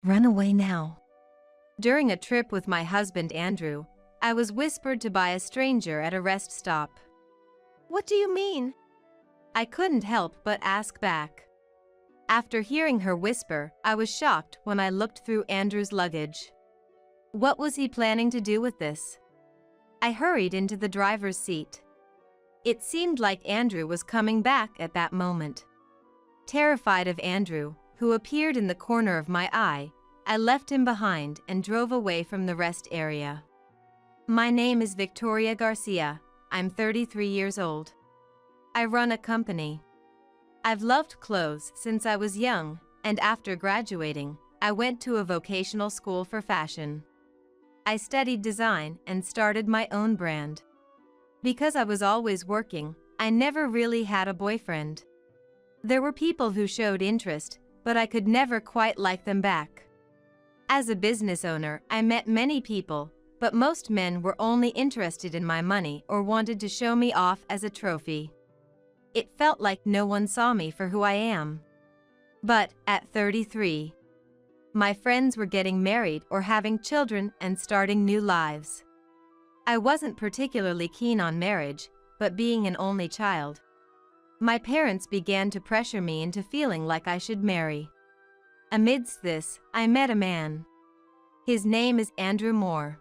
Run away now. During a trip with my husband Andrew, I was whispered to by a stranger at a rest stop. What do you mean? I couldn't help but ask back. After hearing her whisper, I was shocked when I looked through Andrew's luggage. What was he planning to do with this? I hurried into the driver's seat. It seemed like Andrew was coming back at that moment. Terrified of Andrew, who appeared in the corner of my eye, I left him behind and drove away from the rest area. My name is Victoria Garcia. I'm 33 years old. I run a company. I've loved clothes since I was young, and after graduating, I went to a vocational school for fashion. I studied design and started my own brand. Because I was always working, I never really had a boyfriend. There were people who showed interest, but I could never quite like them back. As a business owner, I met many people, but most men were only interested in my money or wanted to show me off as a trophy. It felt like no one saw me for who I am. But at 33, my friends were getting married or having children and starting new lives. I wasn't particularly keen on marriage, but being an only child, my parents began to pressure me into feeling like I should marry. Amidst this, I met a man. His name is Andrew Moore.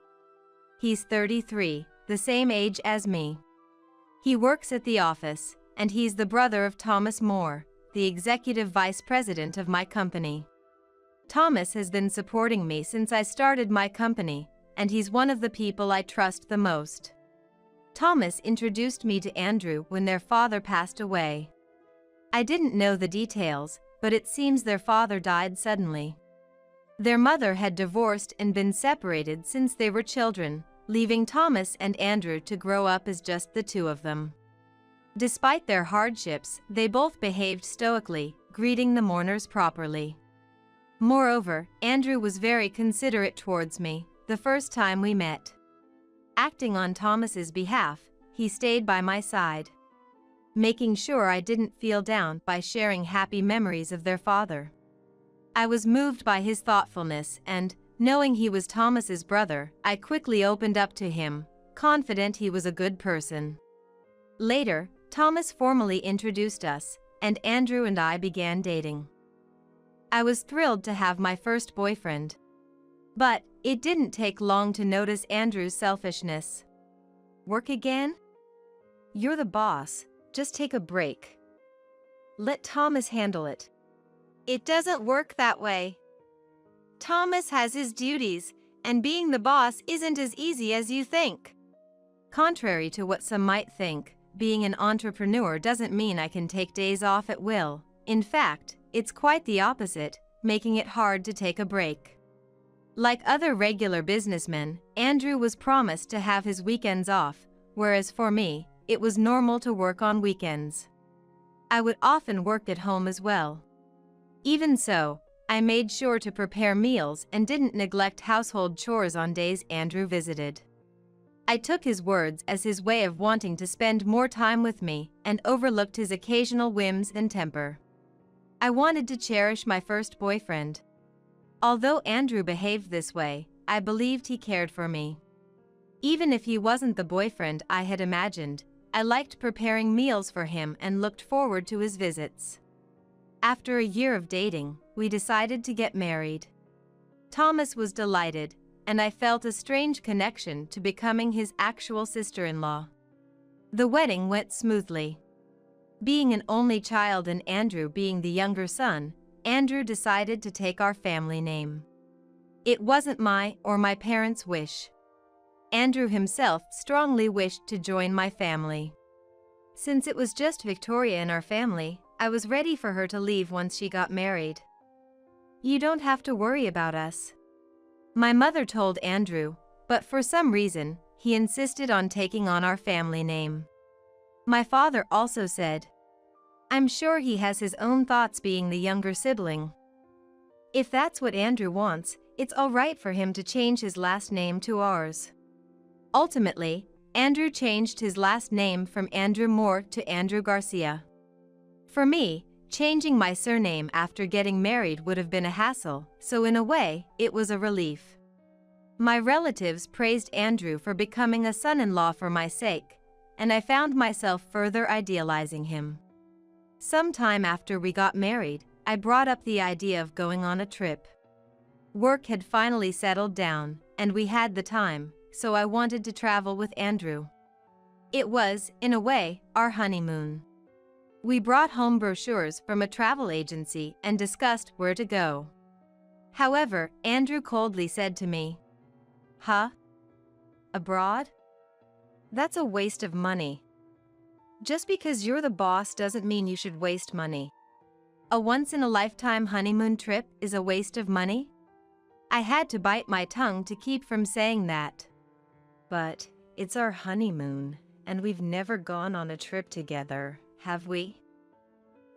He's 33, the same age as me. He works at the office, and he's the brother of Thomas Moore, the executive vice president of my company. Thomas has been supporting me since I started my company, and he's one of the people I trust the most. Thomas introduced me to Andrew when their father passed away. I didn't know the details, but it seems their father died suddenly. Their mother had divorced and been separated since they were children, leaving Thomas and Andrew to grow up as just the two of them. Despite their hardships, they both behaved stoically, greeting the mourners properly. Moreover, Andrew was very considerate towards me the first time we met. Acting on Thomas's behalf, he stayed by my side, making sure I didn't feel down by sharing happy memories of their father. I was moved by his thoughtfulness and, knowing he was Thomas's brother, I quickly opened up to him, confident he was a good person. Later, Thomas formally introduced us, and Andrew and I began dating. I was thrilled to have my first boyfriend. But it didn't take long to notice Andrew's selfishness. Work again? You're the boss, just take a break. Let Thomas handle it. It doesn't work that way. Thomas has his duties, and being the boss isn't as easy as you think. Contrary to what some might think, being an entrepreneur doesn't mean I can take days off at will. In fact, it's quite the opposite, making it hard to take a break. Like other regular businessmen, Andrew was promised to have his weekends off, whereas for me, it was normal to work on weekends. I would often work at home as well. Even so, I made sure to prepare meals and didn't neglect household chores on days Andrew visited. I took his words as his way of wanting to spend more time with me and overlooked his occasional whims and temper. I wanted to cherish my first boyfriend. Although Andrew behaved this way, I believed he cared for me. Even if he wasn't the boyfriend I had imagined, I liked preparing meals for him and looked forward to his visits. After a year of dating, we decided to get married. Thomas was delighted, and I felt a strange connection to becoming his actual sister-in-law. The wedding went smoothly. Being an only child and Andrew being the younger son, Andrew decided to take our family name. It wasn't my or my parents' wish. Andrew himself strongly wished to join my family. Since it was just Victoria in our family, I was ready for her to leave once she got married. You don't have to worry about us, my mother told Andrew, but for some reason, he insisted on taking on our family name. My father also said, I'm sure he has his own thoughts being the younger sibling. If that's what Andrew wants, it's all right for him to change his last name to ours. Ultimately, Andrew changed his last name from Andrew Moore to Andrew Garcia. For me, Changing my surname after getting married would have been a hassle, so in a way, it was a relief. My relatives praised Andrew for becoming a son-in-law for my sake, and I found myself further idealizing him. Sometime after we got married, I brought up the idea of going on a trip. Work had finally settled down, and we had the time, so I wanted to travel with Andrew. It was, in a way, our honeymoon. We brought home brochures from a travel agency and discussed where to go. However, Andrew coldly said to me, "Huh? Abroad? That's a waste of money. Just because you're the boss doesn't mean you should waste money. A once-in-a-lifetime honeymoon trip is a waste of money?" I had to bite my tongue to keep from saying that. "But it's our honeymoon, and we've never gone on a trip together, have we?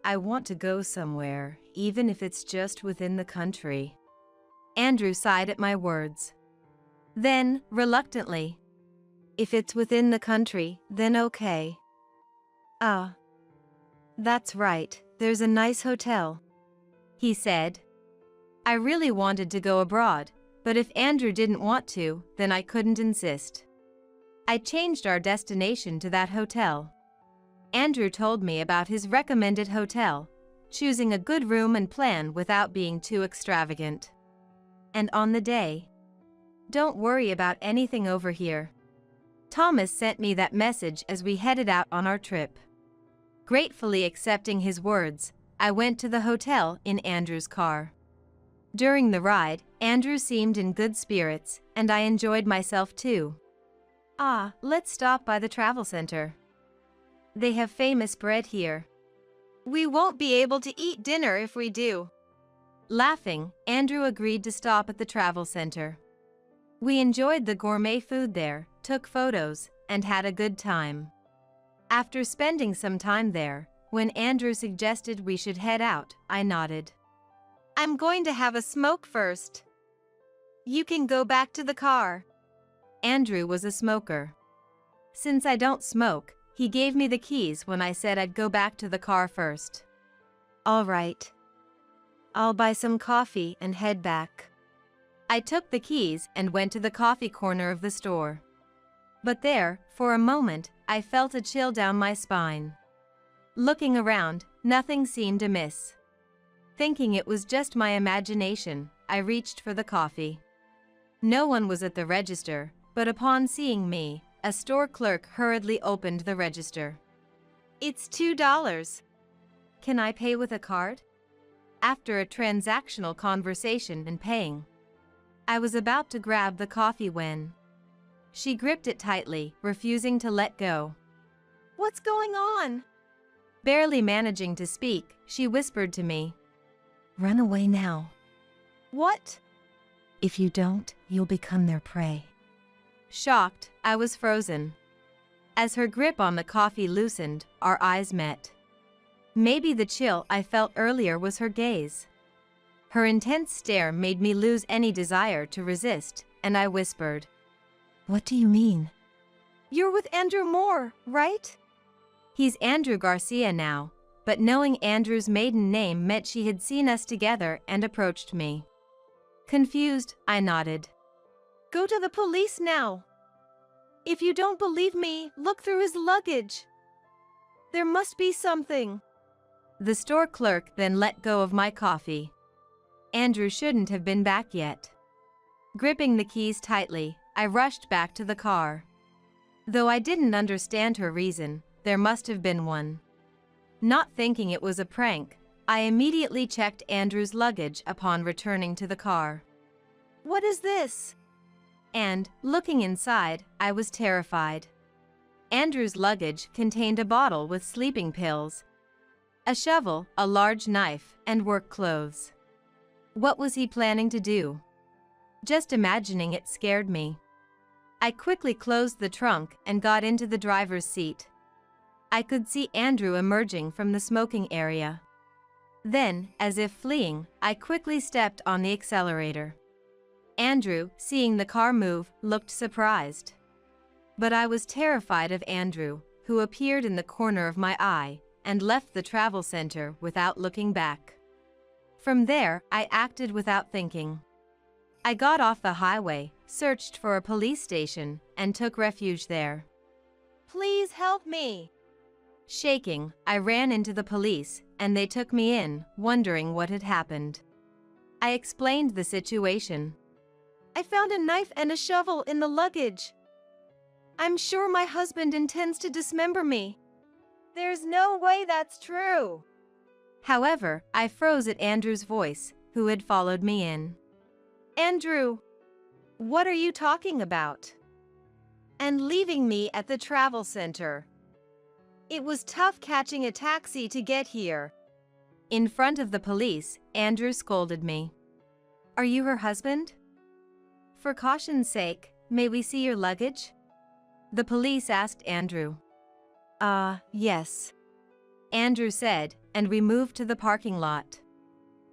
I want to go somewhere, even if it's just within the country." Andrew sighed at my words. Then, reluctantly, "If it's within the country, then okay." "Ah, that's right, there's a nice hotel," he said. I really wanted to go abroad, but if Andrew didn't want to, then I couldn't insist. I changed our destination to that hotel. Andrew told me about his recommended hotel, choosing a good room and plan without being too extravagant. And on the day, "Don't worry about anything over here." Thomas sent me that message as we headed out on our trip. Gratefully accepting his words, I went to the hotel in Andrew's car. During the ride, Andrew seemed in good spirits, and I enjoyed myself too. "Ah, let's stop by the travel center. They have famous bread here. We won't be able to eat dinner if we do." Laughing, Andrew agreed to stop at the travel center. We enjoyed the gourmet food there, took photos, and had a good time. After spending some time there, when Andrew suggested we should head out, I nodded. "I'm going to have a smoke first. You can go back to the car." Andrew was a smoker. Since I don't smoke, he gave me the keys when I said I'd go back to the car first. "All right. I'll buy some coffee and head back." I took the keys and went to the coffee corner of the store. But there, for a moment, I felt a chill down my spine. Looking around, nothing seemed amiss. Thinking it was just my imagination, I reached for the coffee. No one was at the register, but upon seeing me, a store clerk hurriedly opened the register. "It's $2. Can I pay with a card?" After a transactional conversation and paying, I was about to grab the coffee when she gripped it tightly, refusing to let go. "What's going on?" Barely managing to speak, she whispered to me, Run away now. "What?" If you don't, you'll become their prey. Shocked, I was frozen. As her grip on the coffee loosened, our eyes met. Maybe the chill I felt earlier was her gaze. Her intense stare made me lose any desire to resist, and I whispered, What do you mean? "You're with Andrew Moore, right?" He's Andrew Garcia now, but knowing Andrew's maiden name meant she had seen us together and approached me. Confused, I nodded. "Go to the police now. If you don't believe me, look through his luggage. There must be something." The store clerk then let go of my coffee. Andrew shouldn't have been back yet. Gripping the keys tightly, I rushed back to the car. Though I didn't understand her reason, there must have been one. Not thinking it was a prank, I immediately checked Andrew's luggage upon returning to the car. "What is this?" And, looking inside, I was terrified. Andrew's luggage contained a bottle with sleeping pills, a shovel, a large knife, and work clothes. What was he planning to do? Just imagining it scared me. I quickly closed the trunk and got into the driver's seat. I could see Andrew emerging from the smoking area. Then, as if fleeing, I quickly stepped on the accelerator. Andrew, seeing the car move, looked surprised. But I was terrified of Andrew, who appeared in the corner of my eye, and left the travel center without looking back. From there, I acted without thinking. I got off the highway, searched for a police station, and took refuge there. "Please help me!" Shaking, I ran into the police, and they took me in, wondering what had happened. I explained the situation. "I found a knife and a shovel in the luggage. I'm sure my husband intends to dismember me." "There's no way that's true." However, I froze at Andrew's voice, who had followed me in. "Andrew, what are you talking about?" "And leaving me at the travel center. It was tough catching a taxi to get here." In front of the police, Andrew scolded me. "Are you her husband? For caution's sake, may we see your luggage?" The police asked Andrew. Yes," Andrew said, and we moved to the parking lot.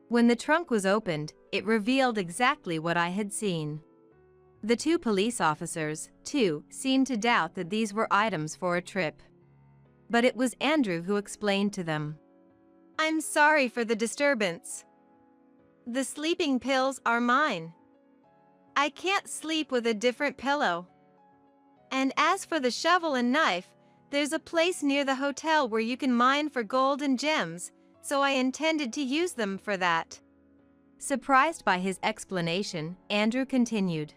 When the trunk was opened, it revealed exactly what I had seen. The two police officers, too, seemed to doubt that these were items for a trip. But it was Andrew who explained to them. "I'm sorry for the disturbance. The sleeping pills are mine. I can't sleep with a different pillow. And as for the shovel and knife, there's a place near the hotel where you can mine for gold and gems, so I intended to use them for that." Surprised by his explanation, Andrew continued.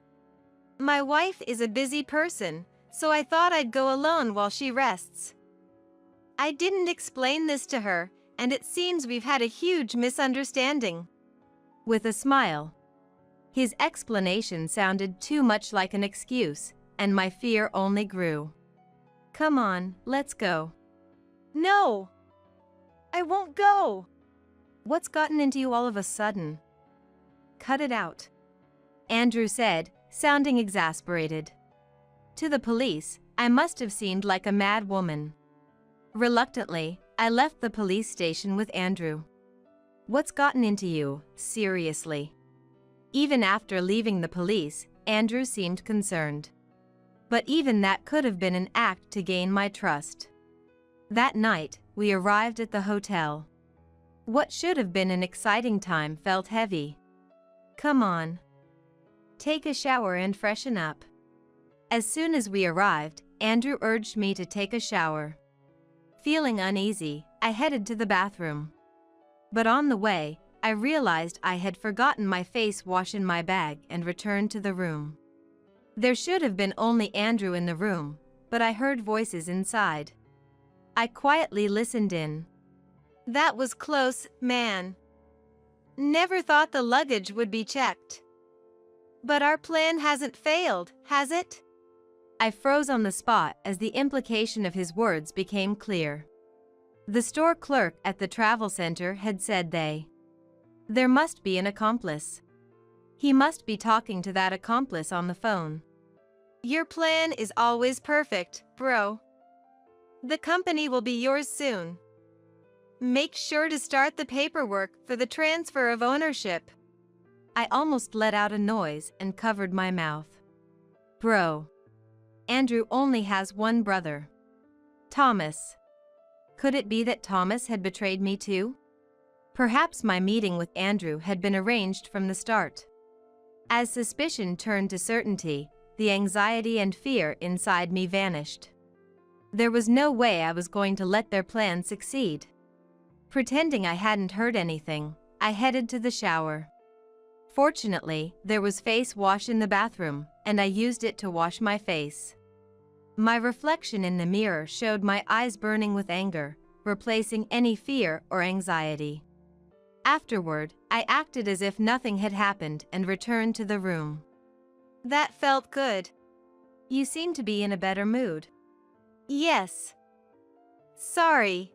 "My wife is a busy person, so I thought I'd go alone while she rests. I didn't explain this to her, and it seems we've had a huge misunderstanding." With a smile. His explanation sounded too much like an excuse, and my fear only grew. "Come on, let's go." "No! I won't go!" "What's gotten into you all of a sudden?" "Cut it out," Andrew said, sounding exasperated. To the police, I must have seemed like a mad woman. Reluctantly, I left the police station with Andrew. "What's gotten into you, seriously?" Even after leaving the police, Andrew seemed concerned. But even that could have been an act to gain my trust. That night, we arrived at the hotel. What should have been an exciting time felt heavy. "Come on. Take a shower and freshen up." As soon as we arrived, Andrew urged me to take a shower. Feeling uneasy, I headed to the bathroom. But on the way, I realized I had forgotten my face wash in my bag and returned to the room. There should have been only Andrew in the room, but I heard voices inside. I quietly listened in. "That was close, man. Never thought the luggage would be checked. But our plan hasn't failed, has it?" I froze on the spot as the implication of his words became clear. The store clerk at the travel center had said there must be an accomplice. He must be talking to that accomplice on the phone. "Your plan is always perfect, bro. The company will be yours soon. Make sure to start the paperwork for the transfer of ownership." I almost let out a noise and covered my mouth. Bro. Andrew only has one brother. Thomas. Could it be that Thomas had betrayed me too? Perhaps my meeting with Andrew had been arranged from the start. As suspicion turned to certainty, the anxiety and fear inside me vanished. There was no way I was going to let their plan succeed. Pretending I hadn't heard anything, I headed to the shower. Fortunately, there was face wash in the bathroom, and I used it to wash my face. My reflection in the mirror showed my eyes burning with anger, replacing any fear or anxiety. Afterward, I acted as if nothing had happened and returned to the room. "That felt good. You seem to be in a better mood." "Yes. Sorry.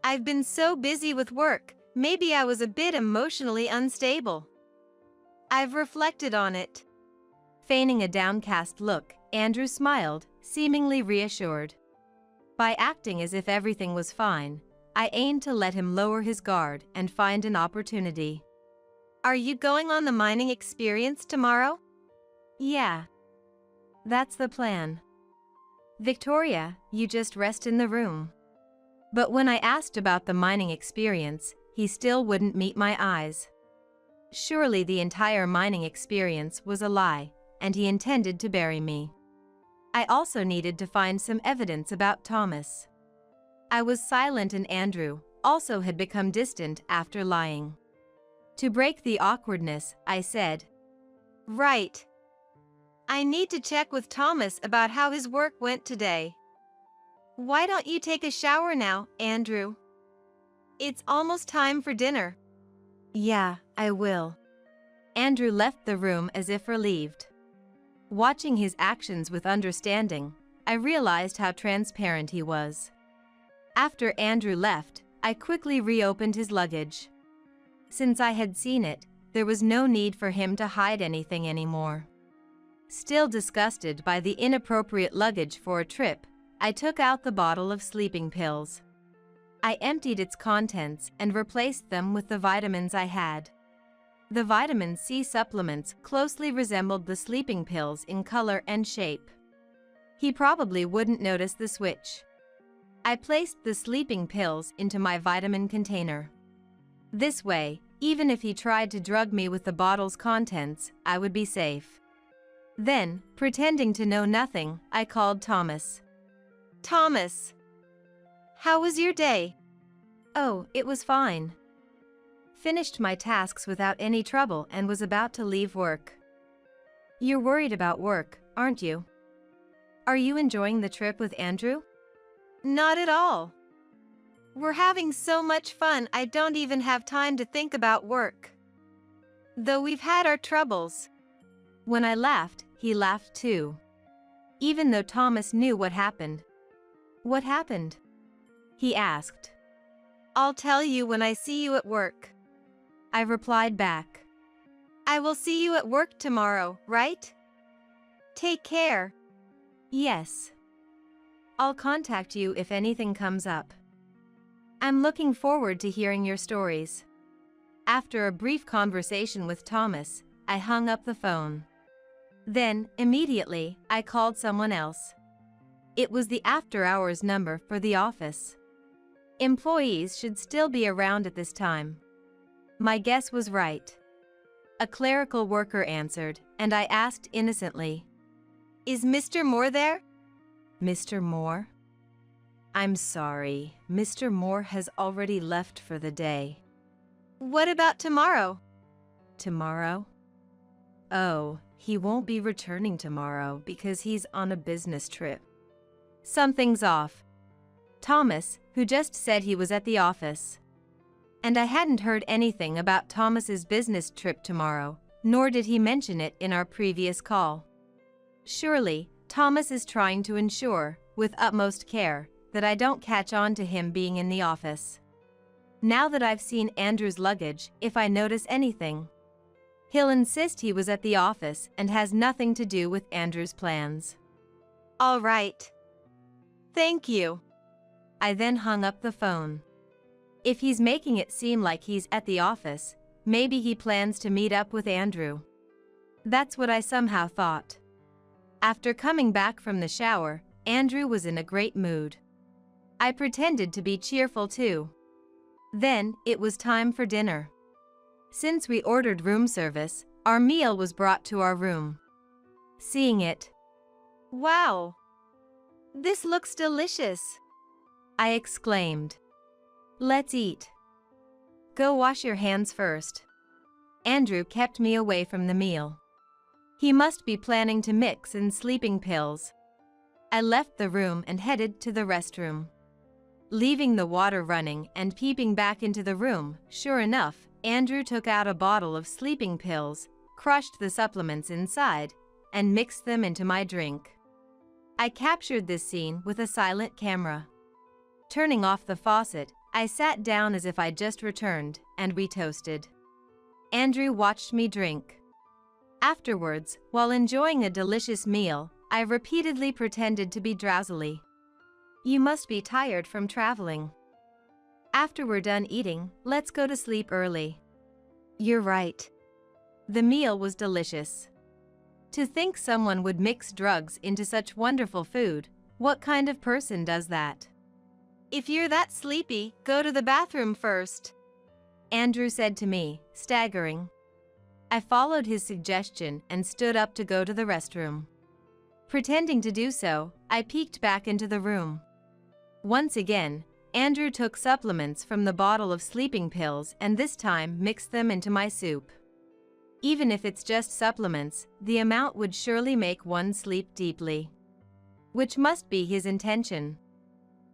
I've been so busy with work, maybe I was a bit emotionally unstable. I've reflected on it." Feigning a downcast look, Andrew smiled, seemingly reassured. By acting as if everything was fine, I aimed to let him lower his guard and find an opportunity. "Are you going on the mining experience tomorrow?" "Yeah. That's the plan." "Victoria, you just rest in the room. But when I asked about the mining experience, he still wouldn't meet my eyes. Surely the entire mining experience was a lie, and he intended to bury me. I also needed to find some evidence about Thomas. I was silent, and Andrew also had become distant after lying. To break the awkwardness, I said, "Right. I need to check with Thomas about how his work went today. Why don't you take a shower now, Andrew? It's almost time for dinner." Yeah, I will. Andrew left the room as if relieved. Watching his actions with understanding, I realized how transparent he was. After Andrew left, I quickly reopened his luggage. Since I had seen it, there was no need for him to hide anything anymore. Still disgusted by the inappropriate luggage for a trip, I took out the bottle of sleeping pills. I emptied its contents and replaced them with the vitamins I had. The vitamin C supplements closely resembled the sleeping pills in color and shape. He probably wouldn't notice the switch. I placed the sleeping pills into my vitamin container. This way, even if he tried to drug me with the bottle's contents, I would be safe. Then, pretending to know nothing, I called Thomas. "Thomas, how was your day?" "Oh, it was fine. Finished my tasks without any trouble and was about to leave work." "You're worried about work, aren't you? Are you enjoying the trip with Andrew?" "Not at all. We're having so much fun I don't even have time to think about work. Though we've had our troubles." When I laughed, he laughed too. Even though Thomas knew what happened. "What happened?" he asked. "I'll tell you when I see you at work," I replied back. "I will see you at work tomorrow, right? Take care." "Yes. I'll contact you if anything comes up." I'm looking forward to hearing your stories. After a brief conversation with Thomas, I hung up the phone. Then, immediately, I called someone else. It was the after-hours number for the office. Employees should still be around at this time. My guess was right. A clerical worker answered, and I asked innocently, "Is Mr. Moore there?" "Mr. Moore? I'm sorry, Mr. Moore has already left for the day." "What about tomorrow?" "Tomorrow? Oh, he won't be returning tomorrow because he's on a business trip." Something's off. Thomas, who just said he was at the office. And I hadn't heard anything about Thomas's business trip tomorrow, nor did he mention it in our previous call. Surely, Thomas is trying to ensure, with utmost care, that I don't catch on to him being in the office. Now that I've seen Andrew's luggage, if I notice anything, he'll insist he was at the office and has nothing to do with Andrew's plans. All right. Thank you. I then hung up the phone. If he's making it seem like he's at the office, maybe he plans to meet up with Andrew. That's what I somehow thought. After coming back from the shower, Andrew was in a great mood. I pretended to be cheerful too. Then, it was time for dinner. Since we ordered room service, our meal was brought to our room. Seeing it, "Wow! This looks delicious!" I exclaimed. "Let's eat." "Go wash your hands first." Andrew kept me away from the meal. He must be planning to mix in sleeping pills. I left the room and headed to the restroom. Leaving the water running and peeping back into the room, sure enough, Andrew took out a bottle of sleeping pills, crushed the supplements inside, and mixed them into my drink. I captured this scene with a silent camera. Turning off the faucet, I sat down as if I'd just returned, and we toasted. Andrew watched me drink. Afterwards, while enjoying a delicious meal, I repeatedly pretended to be drowsily. "You must be tired from traveling. After we're done eating, let's go to sleep early." "You're right." The meal was delicious. To think someone would mix drugs into such wonderful food, what kind of person does that? If you're that sleepy, go to the bathroom first, Andrew said to me, staggering. I followed his suggestion and stood up to go to the restroom. Pretending to do so, I peeked back into the room. Once again, Andrew took supplements from the bottle of sleeping pills and this time mixed them into my soup. Even if it's just supplements, the amount would surely make one sleep deeply. Which must be his intention.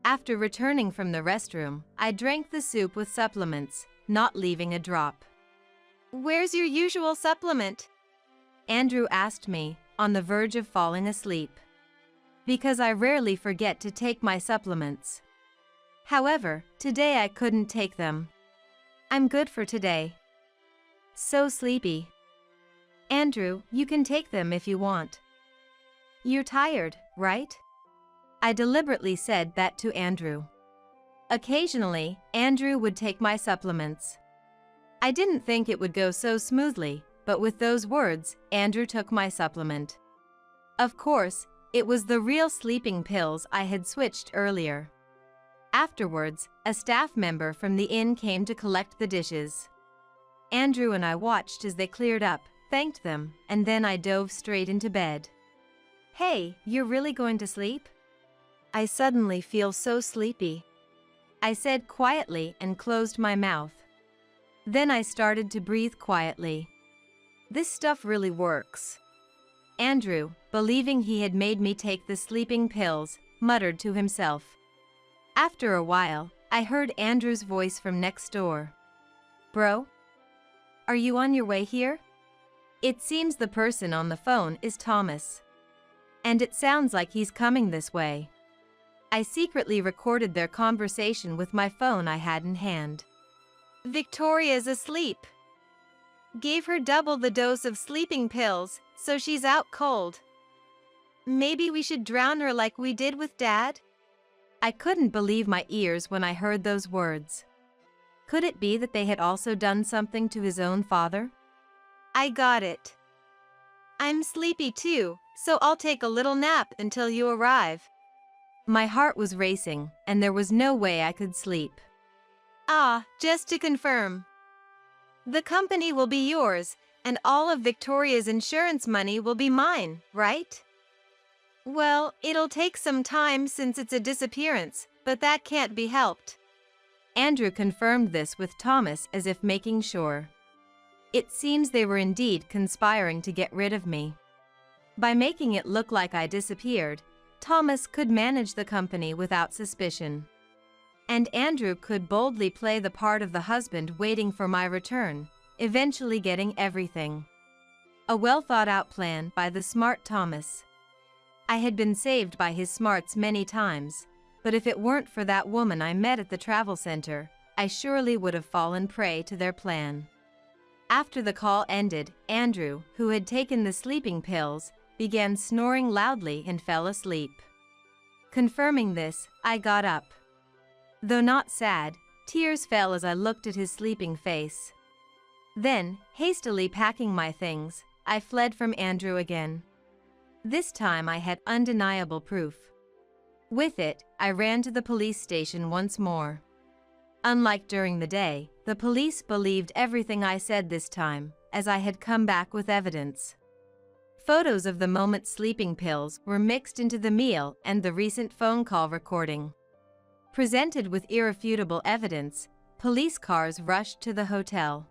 After returning from the restroom, I drank the soup with supplements, not leaving a drop. "Where's your usual supplement?" Andrew asked me, on the verge of falling asleep. Because I rarely forget to take my supplements. However, today I couldn't take them. I'm good for today. So sleepy. Andrew, you can take them if you want. You're tired, right? I deliberately said that to Andrew. Occasionally, Andrew would take my supplements. I didn't think it would go so smoothly, but with those words, Andrew took my supplement. Of course, it was the real sleeping pills I had switched earlier. Afterwards, a staff member from the inn came to collect the dishes. Andrew and I watched as they cleared up, thanked them, and then I dove straight into bed. "Hey, you're really going to sleep?" "I suddenly feel so sleepy," I said quietly and closed my mouth. Then I started to breathe quietly. This stuff really works. Andrew, believing he had made me take the sleeping pills, muttered to himself. After a while, I heard Andrew's voice from next door. "Bro? Are you on your way here?" It seems the person on the phone is Thomas. And it sounds like he's coming this way. I secretly recorded their conversation with my phone I had in hand. "Victoria's asleep. Gave her double the dose of sleeping pills, so she's out cold. Maybe we should drown her like we did with Dad?" I couldn't believe my ears when I heard those words. Could it be that they had also done something to his own father? "I got it. I'm sleepy too, so I'll take a little nap until you arrive." My heart was racing, and there was no way I could sleep. Just to confirm. The company will be yours, and all of Victoria's insurance money will be mine, right? Well, it'll take some time since it's a disappearance, but that can't be helped. Andrew confirmed this with Thomas as if making sure. It seems they were indeed conspiring to get rid of me. By making it look like I disappeared, Thomas could manage the company without suspicion. And Andrew could boldly play the part of the husband waiting for my return, eventually getting everything. A well-thought-out plan by the smart Thomas. I had been saved by his smarts many times, but if it weren't for that woman I met at the travel center, I surely would have fallen prey to their plan. After the call ended, Andrew, who had taken the sleeping pills, began snoring loudly and fell asleep. Confirming this, I got up. Though not sad, tears fell as I looked at his sleeping face. Then, hastily packing my things, I fled from Andrew again. This time I had undeniable proof. With it, I ran to the police station once more. Unlike during the day, the police believed everything I said this time, as I had come back with evidence. Photos of the moment sleeping pills were mixed into the meal and the recent phone call recording. Presented with irrefutable evidence, police cars rushed to the hotel.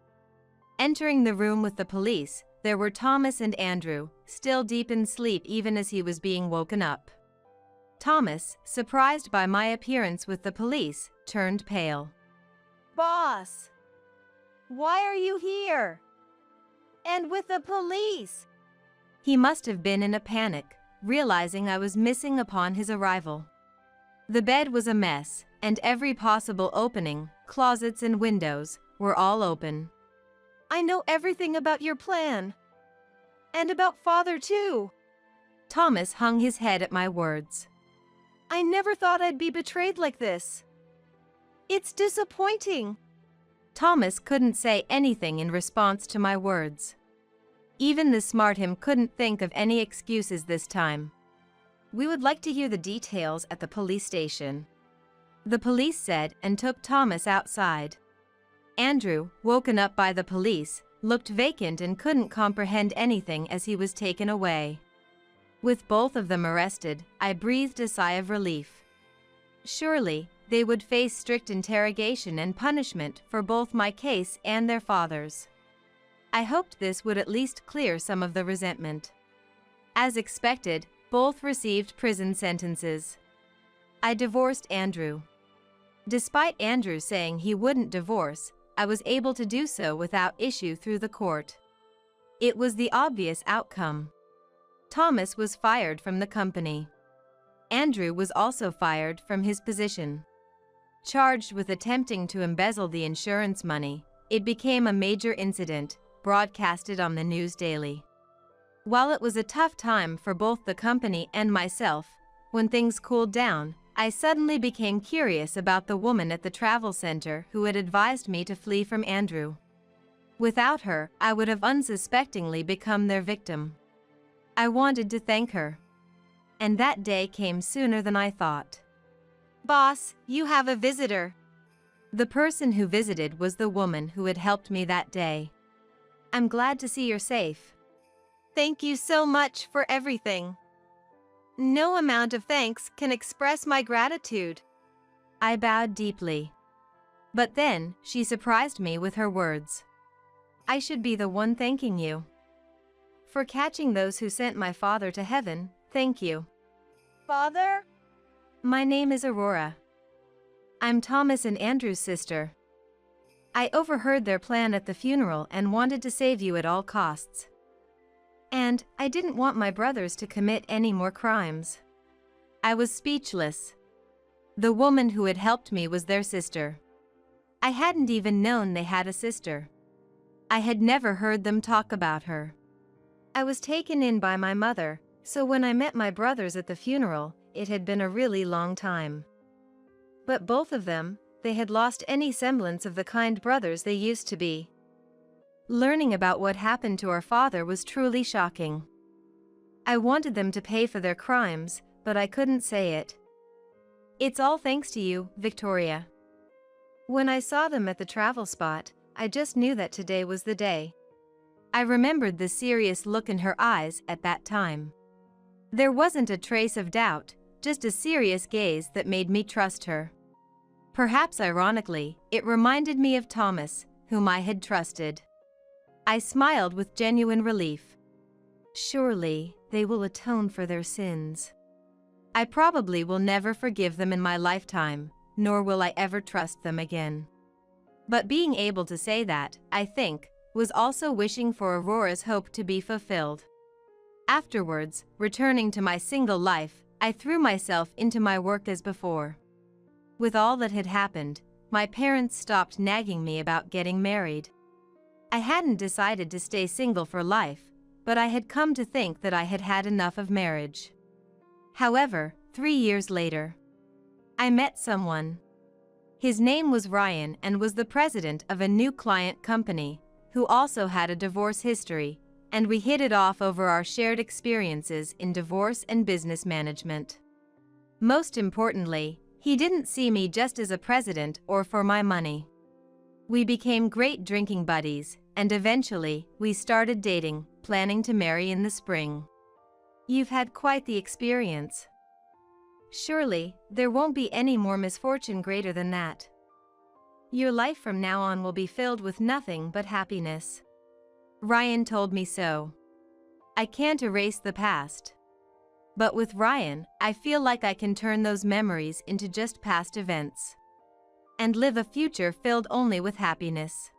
Entering the room with the police, there were Thomas and Andrew, still deep in sleep even as he was being woken up. Thomas, surprised by my appearance with the police, turned pale. "Boss, why are you here? And with the police?" He must have been in a panic, realizing I was missing upon his arrival. The bed was a mess, and every possible opening, closets and windows, were all open. "I know everything about your plan. And about Father too." Thomas hung his head at my words. "I never thought I'd be betrayed like this. It's disappointing." Thomas couldn't say anything in response to my words. Even the smart him couldn't think of any excuses this time. "We would like to hear the details at the police station." the police said, and took Thomas outside. Andrew, woken up by the police, looked vacant and couldn't comprehend anything as he was taken away. With both of them arrested, I breathed a sigh of relief. Surely, they would face strict interrogation and punishment for both my case and their father's. I hoped this would at least clear some of the resentment. As expected, both received prison sentences. I divorced Andrew. Despite Andrew saying he wouldn't divorce, I was able to do so without issue through the court. It was the obvious outcome. Thomas was fired from the company. Andrew was also fired from his position. Charged with attempting to embezzle the insurance money, it became a major incident, broadcasted on the news daily. While it was a tough time for both the company and myself, when things cooled down, I suddenly became curious about the woman at the travel center who had advised me to flee from Andrew. Without her, I would have unsuspectingly become their victim. I wanted to thank her. And that day came sooner than I thought. "Boss, you have a visitor." The person who visited was the woman who had helped me that day. "I'm glad to see you're safe." "Thank you so much for everything. No amount of thanks can express my gratitude." I bowed deeply. But then, she surprised me with her words. "I should be the one thanking you. For catching those who sent my father to heaven, thank you." "Father?" "My name is Aurora. I'm Thomas and Andrew's sister. I overheard their plan at the funeral and wanted to save you at all costs. And I didn't want my brothers to commit any more crimes." I was speechless. The woman who had helped me was their sister. I hadn't even known they had a sister. I had never heard them talk about her. I was taken in by my mother, so when I met my brothers at the funeral, it had been a really long time. But both of them, they had lost any semblance of the kind brothers they used to be. Learning about what happened to our father was truly shocking. I wanted them to pay for their crimes, but I couldn't say it. "It's all thanks to you, Victoria." When I saw them at the travel spot, I just knew that today was the day. I remembered the serious look in her eyes at that time. There wasn't a trace of doubt, just a serious gaze that made me trust her. Perhaps ironically, it reminded me of Thomas, whom I had trusted. I smiled with genuine relief. Surely, they will atone for their sins. I probably will never forgive them in my lifetime, nor will I ever trust them again. But being able to say that, I think, was also wishing for Aurora's hope to be fulfilled. Afterwards, returning to my single life, I threw myself into my work as before. With all that had happened, my parents stopped nagging me about getting married. I hadn't decided to stay single for life, but I had come to think that I had had enough of marriage. However, 3 years later, I met someone. His name was Ryan and was the president of a new client company, who also had a divorce history, and we hit it off over our shared experiences in divorce and business management. Most importantly, he didn't see me just as a president or for my money. We became great drinking buddies, and eventually, we started dating, planning to marry in the spring. You've had quite the experience. Surely, there won't be any more misfortune greater than that. Your life from now on will be filled with nothing but happiness. Ryan told me so. I can't erase the past. But with Ryan, I feel like I can turn those memories into just past events. And live a future filled only with happiness.